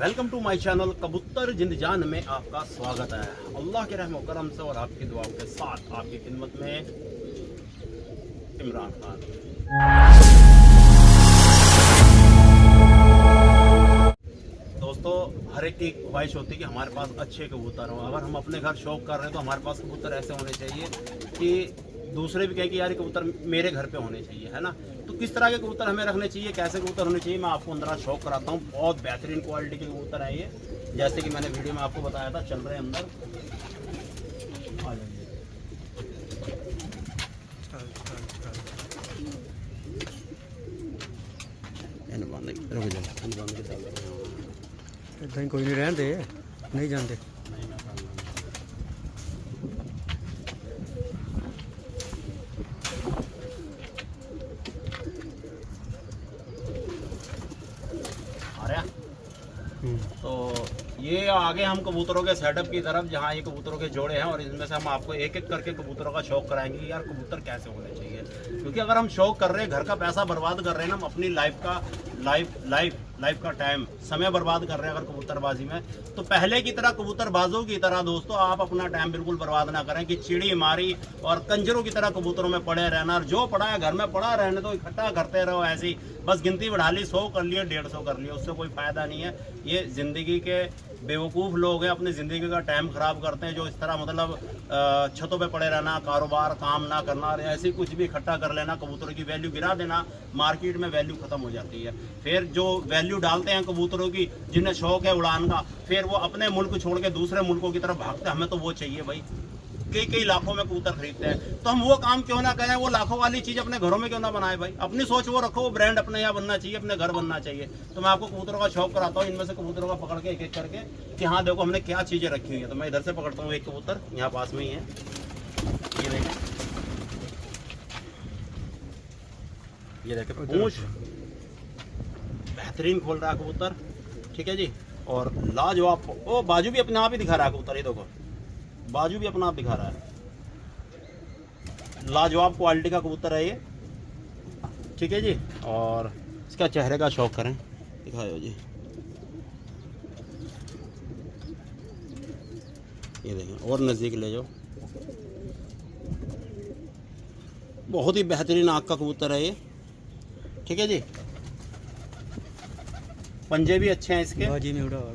Welcome to my channel कबूतर जिंदजान में आपका स्वागत है। अल्लाह के रहम करम से और आपकी दुआओं के साथ आपकी खिदमत में इमरान खान। दोस्तों, हर एक की ख्वाहिश होती है कि हमारे पास अच्छे कबूतर हो। अगर हम अपने घर शौक कर रहे हैं तो हमारे पास कबूतर ऐसे होने चाहिए कि दूसरे भी कहें कि यार कबूतर मेरे घर पे होने चाहिए, है ना। तो किस तरह के कबूतर हमें रखने चाहिए, कैसे कबूतर होने चाहिए, मैं आपको अंदर शौक कराता हूँ। बहुत बेहतरीन क्वालिटी के कबूतर है ये, जैसे कि मैंने वीडियो में आपको बताया था। चल रहे हैं अंदर, आ जाइए। कोई नहीं रहने दे, नहीं जानते। तो ये आगे हम कबूतरों के सेटअप की तरफ, जहाँ ये कबूतरों के जोड़े हैं, और इसमें से हम आपको एक एक करके कबूतरों का शौक कराएंगे कि यार कबूतर कैसे होने चाहिए। क्योंकि अगर हम शौक कर रहे हैं, घर का पैसा बर्बाद कर रहे हैं ना, हम अपनी लाइफ का टाइम, समय बर्बाद कर रहे हैं अगर कबूतरबाजी में, तो पहले की तरह कबूतरबाजों की तरह दोस्तों आप अपना टाइम बिल्कुल बर्बाद ना करें कि चिड़ी मारी और कंजरों की तरह कबूतरों में पड़े रहना। और जो पड़ा है घर में पड़ा रहने तो इकट्ठा करते रहो ऐसे ही, बस गिनती बढ़ा ली, 100 कर लिए, 150 कर लिए, उससे कोई फायदा नहीं है। ये जिंदगी के बेवकूफ़ लोग हैं, अपनी ज़िंदगी का टाइम ख़राब करते हैं, जो इस तरह मतलब छतों पे पड़े रहना, कारोबार काम ना करना, ऐसे कुछ भी इकट्ठा कर लेना, कबूतरों की वैल्यू गिरा देना, मार्केट में वैल्यू ख़त्म हो जाती है। फिर जो वैल्यू डालते हैं कबूतरों की, जिन्हें शौक है उड़ान का, फिर वो अपने मुल्क छोड़ के दूसरे मुल्कों की तरफ भागते हैं। हमें तो वो चाहिए भाई, कई लाखों में कबूतर खरीदते हैं, तो हम वो काम क्यों ना करें, वो लाखों वाली चीज़ अपने घरों में क्यों ना बनाए भाई। अपनी सोच वो रखो, वो ब्रांड अपने यहाँ बनना चाहिए, अपने घर बनना चाहिए। तो मैं आपको कबूतरों का शौक कराता हूँ, इनमें से कबूतरों का पकड़ के एक एक करके कि हाँ देखो हमने क्या चीज़ें रखी हुई है। तो मैं इधर से पकड़ता हूँ एक कबूतर, यहाँ पास में ही है, ये देखें, ये देखें पूंछ बेहतरीन खोल रहा है कबूतर, ठीक है जी। और लाजवाब, वो बाजू भी अपने आप ही दिखा रहा है कबूतर, ये देखो बाजू भी अपना आप दिखा रहा है। लाजवाब क्वालिटी का कबूतर है ये, ठीक है जी। और इसका चेहरे का शौक करें, दिखाओ जी, ये देखें, और नज़दीक ले जाओ। बहुत ही बेहतरीन आँख का कबूतर है ये, ठीक है जी। पंजे भी अच्छे हैं इसके, बाजी में उड़ा हुआ,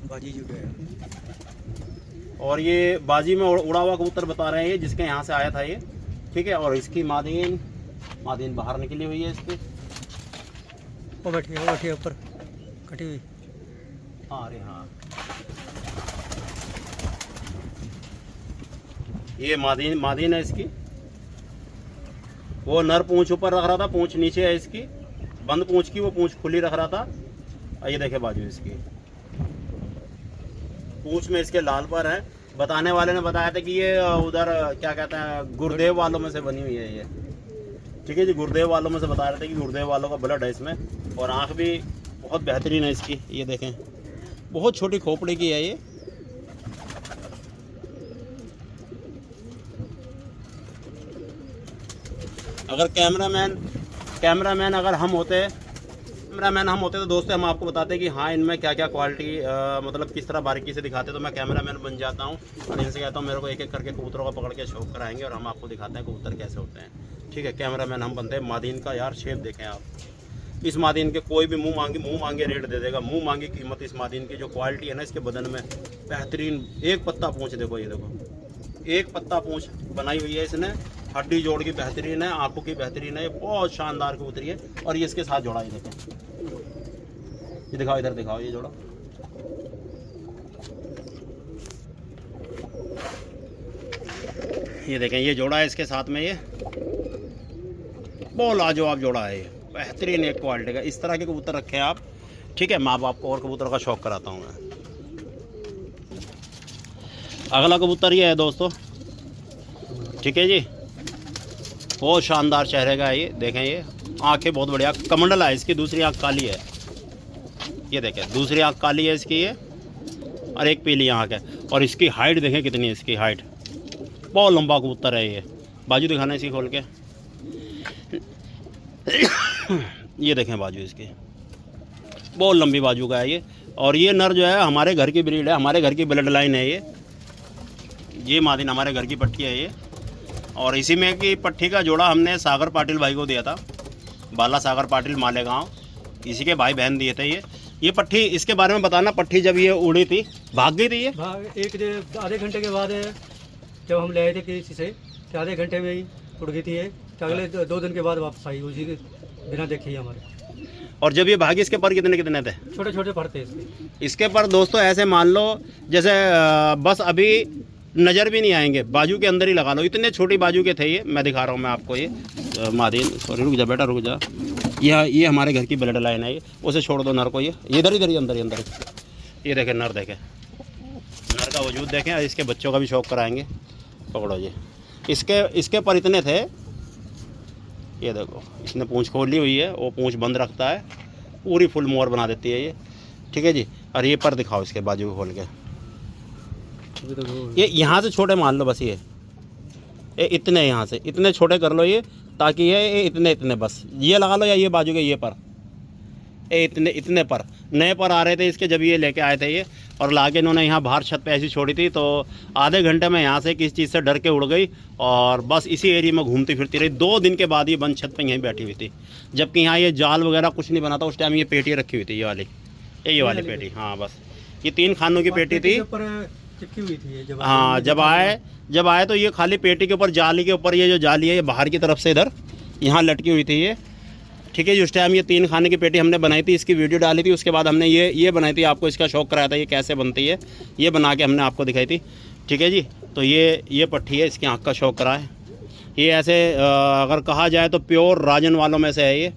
बाजी जुड़ा है। और ये बाजी में उड़ा हुआ कबूतर बता रहे हैं ये, जिसके यहाँ से आया था ये, ठीक है। और इसकी मादीन बाहर निकली हुई है इसकी, वो बैठी ऊपर कटी हुई। हाँ अरे हाँ, ये मादीन है इसकी। वो नर पूंछ ऊपर रख रहा था, पूंछ नीचे है इसकी, बंद पूंछ की, वो पूंछ खुली रख रहा था। और ये देखे बाजू इसकी, पूंछ में इसके लाल पर है। बताने वाले ने बताया था कि ये उधर क्या कहते हैं, गुरुदेव वालों में से बनी हुई है ये, ठीक है जी। गुरुदेव वालों में से बता रहे थे कि गुरुदेव वालों का ब्लड है इसमें। और आँख भी बहुत बेहतरीन है इसकी, ये देखें, बहुत छोटी खोपड़ी की है ये। अगर कैमरामैन अगर हम होते तो दोस्तों हम आपको बताते कि हाँ इनमें क्या क्या क्वालिटी, मतलब किस तरह बारीकी से दिखाते, तो मैं कैमरामैन बन जाता हूँ और इनसे कहता हूँ मेरे को एक एक करके कबूतरों का पकड़ के शौक कराएंगे और हम आपको दिखाते हैं कबूतर कैसे होते हैं, ठीक है। कैमरामैन हम बनते हैं। मादीन का यार शेप देखें आप, इस मादीन के कोई भी मुँह मांगे रेट दे देगा, मुँह मांगी कीमत। इस मादीन की जो क्वालिटी है ना, इसके बदन में बेहतरीन एक पत्ता पूँछ, देखो ये देखो, एक पत्ता पूँछ बनाई हुई है इसने, हड्डी जोड़ की बेहतरीन है, आंखों की बेहतरीन है, बहुत शानदार कबूतरी है। और ये इसके साथ जोड़ा, ये देखें, ये दिखाओ, इधर दिखाओ ये जोड़ा, ये देखें, ये जोड़ा है इसके साथ में, ये बहुत लाजवाब जोड़ा है, ये बेहतरीन एक क्वालिटी का। इस तरह के कबूतर रखे हैं आप, ठीक है। माँ बाप को और कबूतर का शौक कराता हूँ मैं। अगला कबूतर ये है दोस्तों, ठीक है जी, बहुत शानदार चेहरे का है ये, देखें, ये आंखें बहुत बढ़िया, कमंडल है इसकी, दूसरी आंख काली है, ये देखें, दूसरी आंख काली है इसकी ये, और एक पीली आंख है। और इसकी हाइट देखें कितनी है, इसकी हाइट, बहुत लंबा कबूतर है ये। बाजू दिखाना इसकी खोल के, ये देखें बाजू इसकी, बहुत लंबी बाजू का है ये। और ये नर जो है हमारे घर की ब्रीड है, हमारे घर की ब्लड लाइन है ये मादिन हमारे घर की पट्टी है ये। और इसी में की पट्टी का जोड़ा हमने सागर पाटिल भाई को दिया था, बाला सागर पाटिल मालेगांव, इसी के भाई बहन दिए थे ये पट्टी। इसके बारे में बताना, पट्टी जब ये उड़ी थी भाग गई थी ये? एक आधे घंटे के बाद जब हम ले आए थे किसी से, तो आधे घंटे में ही उड़ गई थी ये, तो अगले 2 दिन के बाद वापस आई उसी के बिना देखे ही हमारे। और जब ये भागी इसके पर कितने कितने थे? छोटे छोटे पर थे इसके पर दोस्तों, ऐसे मान लो जैसे बस अभी नज़र भी नहीं आएंगे, बाजू के अंदर ही लगा लो, इतने छोटी बाजू के थे ये। मैं दिखा रहा हूँ मैं आपको ये मादिन, सॉरी रुक जा बेटा रुक जा, ये हमारे घर की ब्लड लाइन है ये। उसे छोड़ दो नर को, ये इधर ही अंदर ही अंदर। ये देखें नर, देखें नर का वजूद देखें, और इसके बच्चों का भी शौक कराएंगे। पकड़ो जी, इसके पर इतने थे, ये देखो इसने पूँछ खोली हुई है, वो पूँछ बंद रखता है, पूरी फुल मोर बना देती है ये, ठीक है जी। और ये पर दिखाओ इसके बाजू को खोल के, ये यहाँ से छोटे मान लो बस, ये इतने यहाँ से इतने छोटे कर लो ये, ताकि ये इतने बस ये लगा लो, या ये बाजू के ये पर, ये इतने पर नए पर आ रहे थे इसके जब ये लेके आए थे ये, और लाके इन्होंने यहाँ बाहर छत पे ऐसी छोड़ी थी। तो आधे घंटे में यहाँ से किसी चीज़ से डर के उड़ गई और बस इसी एरिया में घूमती फिरती रही। 2 दिन के बाद ये बंद छत पे यहीं बैठी हुई थी, जबकि यहाँ ये जाल वगैरह कुछ नहीं बना था उस टाइम। ये पेटी रखी हुई थी, ये वाली पेटी, हाँ बस ये 3 खानों की पेटी थी, चिपकी हुई थी। हाँ जब आए तो ये खाली पेटी के ऊपर, जाली के ऊपर, ये जो जाली है ये बाहर की तरफ से इधर यहाँ लटकी हुई थी ये, ठीक है जी। उस टाइम ये 3 खाने की पेटी हमने बनाई थी, इसकी वीडियो डाली थी। उसके बाद हमने ये बनाई थी, आपको इसका शौक कराया था ये कैसे बनती है, ये बना के हमने आपको दिखाई थी, ठीक है जी। तो ये पट्टी है, इसकी आँख का शौक करा है ये। ऐसे अगर कहा जाए तो प्योर राजन वालों में से है ये,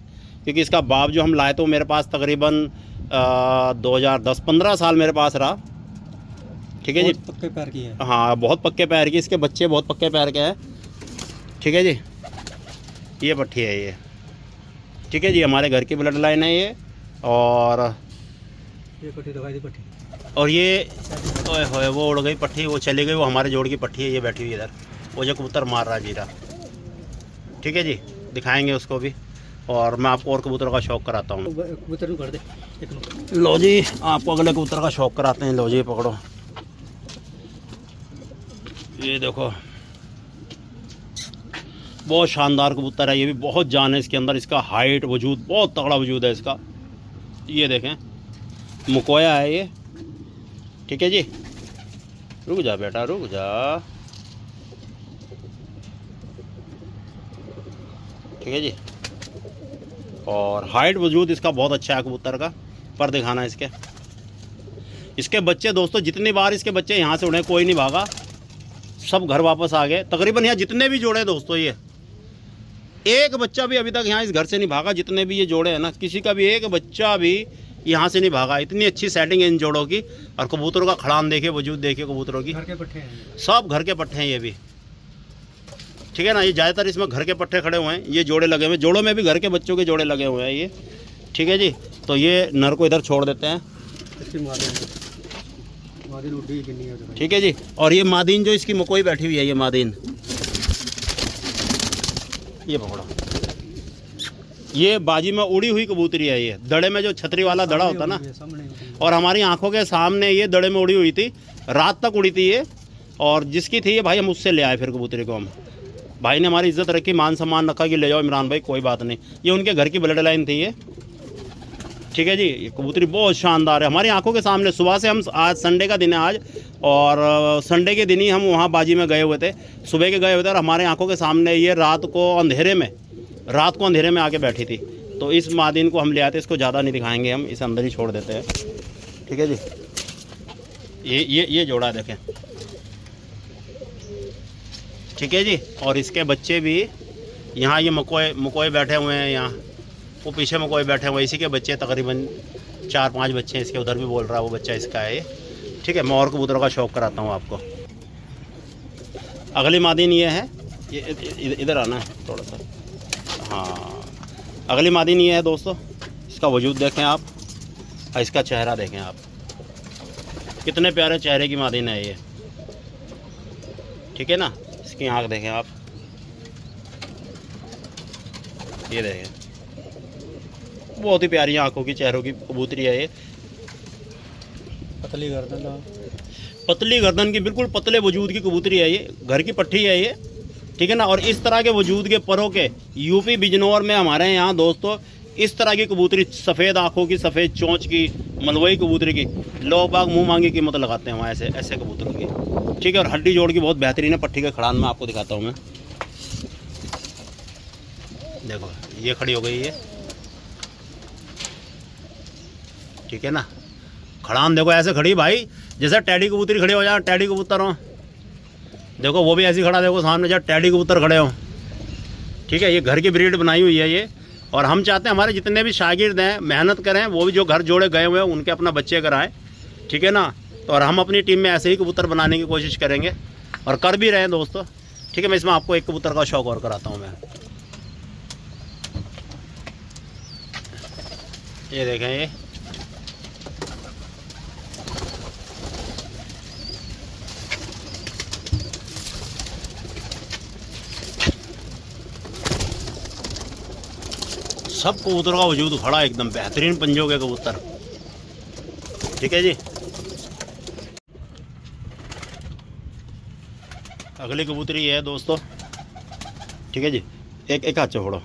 क्योंकि इसका बाप जो हम लाए तो मेरे पास तकरीबन 2010-15 साल मेरे पास रहा, ठीक है जी। पक्के पैर की है, हाँ बहुत पक्के पैर की, इसके बच्चे बहुत पक्के पैर के हैं, ठीक है जी। ये पट्टी है ये, ठीक है जी, हमारे घर की ब्लड लाइन है ये। और ये पट्टी दवाई दी पट्टी, और ये ओए होए वो उड़ गई पट्टी, वो चली गई, वो हमारे जोड़ की पट्टी है, ये बैठी हुई इधर, वो जो कबूतर मार रहा है जीरा, ठीक है जी। दिखाएंगे उसको भी, और मैं आपको और कबूतरों का शौक कराता हूँ। कबूतर कर दे, लो जी आपको अगले कबूतर का शौक कराते हैं। लो जी पकड़ो, ये देखो बहुत शानदार कबूतर है ये भी, बहुत जान है इसके अंदर, इसका हाइट वजूद बहुत तगड़ा वजूद है इसका। ये देखें मुकोया है ये, ठीक है जी। रुक जा बेटा रुक जा, ठीक है जी। और हाइट वजूद इसका बहुत अच्छा है कबूतर का। पर दिखाना इसके बच्चे दोस्तों, जितनी बार इसके बच्चे यहाँ से उड़े कोई नहीं भागा, सब घर वापस आ गए। तकरीबन यहाँ जितने भी जोड़े दोस्तों, ये एक बच्चा भी अभी तक यहाँ इस घर से नहीं भागा। जितने भी ये जोड़े हैं ना, किसी का भी एक बच्चा भी यहाँ से नहीं भागा। इतनी अच्छी सेटिंग है इन जोड़ों की। और कबूतरों का खड़ान देखिए, वजूद देखिए कबूतरों की, घर के पट्टे हैं, सब घर के पट्टे हैं ये भी, ठीक है ना। ये ज़्यादातर इसमें घर के पट्टे खड़े हुए हैं, ये जोड़े लगे हुए हैं, जोड़ों में भी घर के बच्चों के जोड़े लगे हुए हैं ये, ठीक है जी। तो ये नर को इधर छोड़ देते हैं, ठीक है जी। और ये मादीन जो इसकी मकोई बैठी हुई है, ये मादीन, ये पकड़ो, ये बाजी में उड़ी हुई कबूतरी है ये। दड़े में जो छतरी वाला दड़ा होता ना, और हमारी आंखों के सामने ये दड़े में उड़ी हुई थी, रात तक उड़ी थी ये। और जिसकी थी ये भाई, हम उससे ले आए फिर कबूतरी को। हम भाई ने हमारी इज्जत रखी, मान सम्मान रखा कि ले जाओ इमरान भाई, कोई बात नहीं। ये उनके घर की ब्लड लाइन थी ये, ठीक है जी। ये कबूतरी बहुत शानदार है हमारी आंखों के सामने। सुबह से हम, आज संडे का दिन है आज, और संडे के दिन ही हम वहाँ बाजी में गए हुए थे, सुबह के गए हुए थे, और हमारे आंखों के सामने ये रात को अंधेरे में आके बैठी थी। तो इस मादीन को हम ले आते, इसको ज़्यादा नहीं दिखाएंगे हम, इसे अंदर ही छोड़ देते हैं, ठीक है जी। ये जोड़ा देखें, ठीक है जी। और इसके बच्चे भी यहाँ, ये मकोए बैठे हुए हैं यहाँ, वो पीछे मकोए बैठे हुए हैं, इसी के बच्चे तकरीबन 4-5 बच्चे हैं इसके। उधर भी बोल रहा है वो बच्चा इसका है ये, ठीक है। मैं और कबूतरों का शौक कराता हूँ आपको। अगली मादीन ये है, ये इधर आना है थोड़ा सा, हाँ। अगली मादीन ये है दोस्तों, इसका वजूद देखें आप, और इसका चेहरा देखें आप, कितने प्यारे चेहरे की मादीन है ये, ठीक है ना। इसकी आँख देखें आप, ये देखें, बहुत ही प्यारी आंखों की, चेहरों की कबूतरी है ये। पतली गर्दन, पतली गर्दन की बिल्कुल पतले वजूद की कबूतरी है ये, घर की पट्टी है ये, ठीक है ना। और इस तरह के वजूद के परों के यूपी बिजनौर में हमारे यहाँ दोस्तों इस तरह की कबूतरी, सफ़ेद आँखों की, सफ़ेद चोंच की, मलवई कबूतरी की, लोग बाग मुँह मांगी कीमत लगाते हैं वहाँ ऐसे ऐसे कबूतरों की, ठीक है। और हड्डी जोड़ की बहुत बेहतरीन है पट्टी के खड़ान में, आपको दिखाता हूँ मैं। देखो ये खड़ी हो गई है, ठीक है ना। खड़ान देखो ऐसे खड़ी भाई, जैसे टैडी कबूतरी खड़ी हो जाए, टैडी कबूतर हो, देखो वो भी ऐसी खड़ा, देखो सामने जब टैडी कबूतर खड़े हो, ठीक है। ये घर की ब्रीड बनाई हुई है ये, और हम चाहते हैं हमारे जितने भी शागिर्द हैं मेहनत करें, वो भी जो घर जोड़े गए हुए हैं उनके अपना बच्चे कराएं, ठीक है ना। तो और हम अपनी टीम में ऐसे ही कबूतर बनाने की कोशिश करेंगे और कर भी रहे हैं दोस्तों, ठीक है। मैं इसमें आपको एक कबूतर का शौक और कराता हूँ मैं। ये देखें, ये सब कबूतर का वजूद खड़ा एकदम बेहतरीन पंजों के कबूतर, ठीक है जी। अगली कबूतरी है दोस्तों, ठीक है जी। एक हाथ से फोड़ो,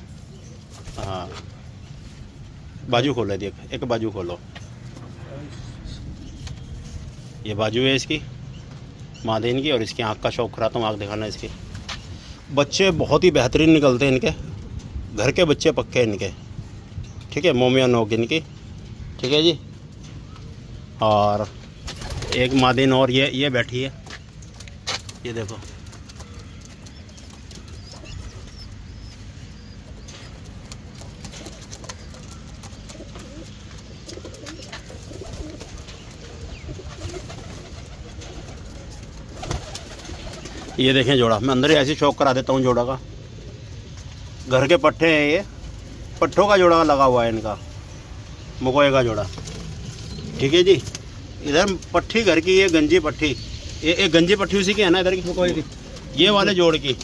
हाँ बाजू खोलो, एक बाजू खोलो, ये बाजू है इसकी मादेन की, और इसकी आँख का शौक कराता हूँ, आँख दिखाना इसकी। बच्चे बहुत ही बेहतरीन निकलते हैं इनके, घर के बच्चे पक्के इनके, ठीक है। मोमिया नोक इनकी, ठीक है जी। और एक मादेन और ये बैठी है, ये देखो, ये देखें जोड़ा। मैं अंदर ही ऐसी शौक करा देता हूँ जोड़ा का। घर के पट्ठे हैं ये, पट्ठों का जोड़ा लगा हुआ है इनका, मुकोए का जोड़ा, ठीक है जी। इधर पट्ठी घर की, ये गंजी पट्ठी, ये एक गंजी पट्ठी उसी की है ना इधर की, मुकोए की, ये वाले जोड़ की,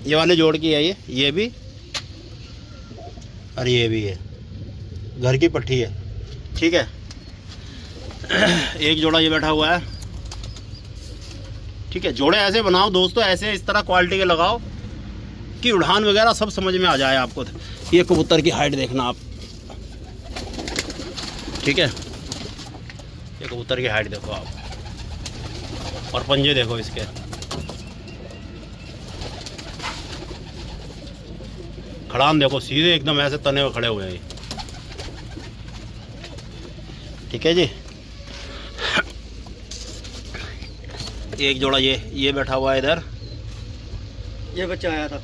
ये वाले जोड़ की है ये भी, और ये भी है, घर की पट्ठी है, ठीक है। एक जोड़ा ये बैठा हुआ है, ठीक है। जोड़े ऐसे बनाओ दोस्तों, ऐसे इस तरह क्वालिटी के लगाओ कि उड़ान वगैरह सब समझ में आ जाए आपको। ये कबूतर की हाइट देखना आप, ठीक है। ये कबूतर की हाइट देखो आप, और पंजे देखो इसके, खड़ान देखो सीधे एकदम ऐसे तने हुए खड़े हुए हैं, ठीक है जी। एक जोड़ा ये बैठा हुआ है इधर, ये बच्चा आया था,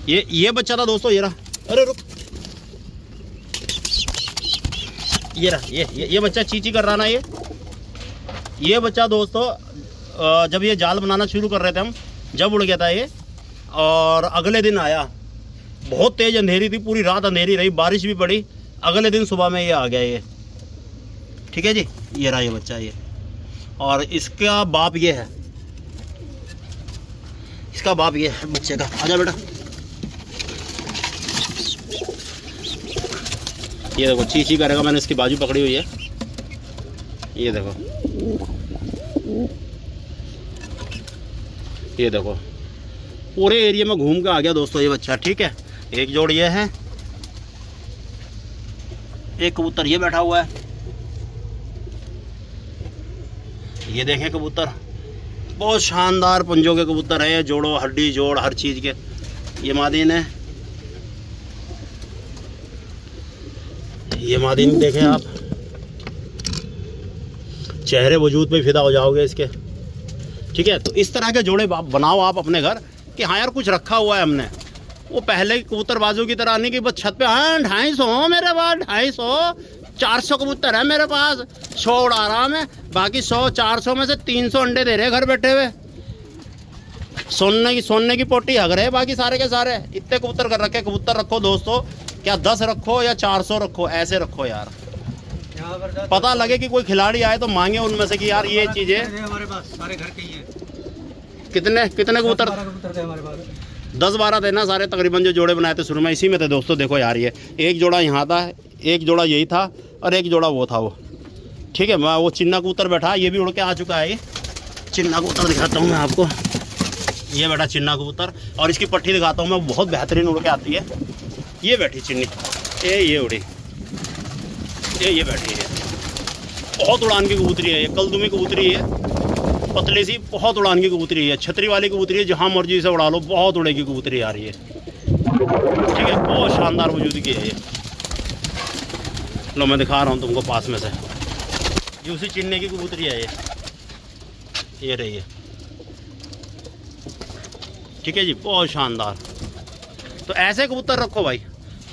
ये बच्चा था दोस्तों, ये रहा, अरे रुक, ये रहा, ये बच्चा चीची कर रहा ना, ये बच्चा दोस्तों जब ये जाल बनाना शुरू कर रहे थे हम, जब उड़ गया था ये, और अगले दिन आया, बहुत तेज अंधेरी थी, पूरी रात अंधेरी रही, बारिश भी पड़ी, अगले दिन सुबह में ये आ गया ये, ठीक है जी। ये रहा ये बच्चा ये, और इसका बाप ये है, इसका बाप ये है बच्चे का। आजा बेटा, ये देखो चीची करेगा, मैंने इसकी बाजू पकड़ी हुई है, ये देखो, ये देखो पूरे एरिया में घूम के आ गया दोस्तों ये बच्चा, ठीक है। एक जोड़ ये है, एक कबूतर ये बैठा हुआ है, ये देखें कबूतर, बहुत शानदार पंजों के कबूतर है, जोड़ो हड्डी जोड़ हर चीज़ के। ये मादीन है, ये मादीन देखें आप, चेहरे वजूद पे फिदा हो जाओगे इसके, ठीक है। तो इस तरह के जोड़े बनाओ आप अपने घर कि हाँ यार कुछ रखा हुआ है हमने। वो पहले कबूतरबाजों की तरह नहीं कि बस छत पे, हाँ 250 मेरे पास, 250 400 कबूतर है मेरे पास, 100 उड़ा रहा मैं, बाकी 100-400 में से 300 अंडे दे रहे घर बैठे हुए, सोने की पोटी हग रहे, बाकी सारे के सारे। इतने कबूतर कर रखे, कबूतर रखो दोस्तों, क्या 10 रखो या 400 रखो, ऐसे रखो यार, पता लगे कि कोई खिलाड़ी आए तो मांगे उनमें से कि यार ये चीज़ें हमारे पास सारे घर के ही है। कितने कबूतर थे हमारे पास, 10-12 थे ना सारे तकरीबन, जो जोड़े बनाए थे शुरू में इसी में थे दोस्तों। देखो यार ये एक जोड़ा यहाँ था, एक जोड़ा यही था, और एक जोड़ा वो था वो, ठीक है, मैं वो चिन्ना कबूतर बैठा, ये भी उड़ के आ चुका है। ये चिन्ना कबूतर दिखाता हूँ मैं आपको, ये बैठा चिन्ना कबूतर, और इसकी पट्टी दिखाता हूँ मैं, बहुत बेहतरीन उड़ के आती है। ये बैठी चिन्नी, ये उड़ी, ये बैठी है, बहुत उड़ान की कबूतरी है। ये कलदुमी कबूतरी है, पतली सी, बहुत उड़ान की कबूतरी है, छतरी वाली कबूतरी है, जहाँ मर्जी से उड़ा लो, बहुत उड़ेगी कबूतरी आ रही है। ठीक है, बहुत शानदार वजूदगी है ये। लो मैं दिखा रहा हूँ तुमको पास में से, ये उसी चिन्ने की कबूतरी है ये रही है। ठीक है जी, बहुत शानदार। तो ऐसे कबूतर रखो भाई,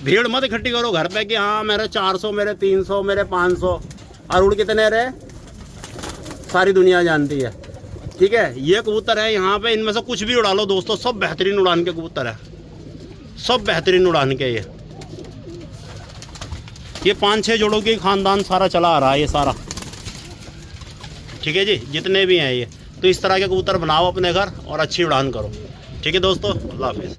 भीड़ मत इकट्ठी करो घर पे कि हाँ मेरे 400, मेरे 300, मेरे 500, और उड़ कितने रहे सारी दुनिया जानती है। ठीक है, ये कबूतर है यहाँ पे, इनमें से कुछ भी उड़ा लो दोस्तों, सब बेहतरीन उड़ान के कबूतर है, सब बेहतरीन उड़ान के। ये 5-6 जोड़ों की खानदान सारा चला आ रहा है ये सारा। ठीक है जी, जितने भी हैं ये, तो इस तरह के कबूतर बनाओ अपने घर और अच्छी उड़ान करो। ठीक है दोस्तों, अल्लाह हाफिज़।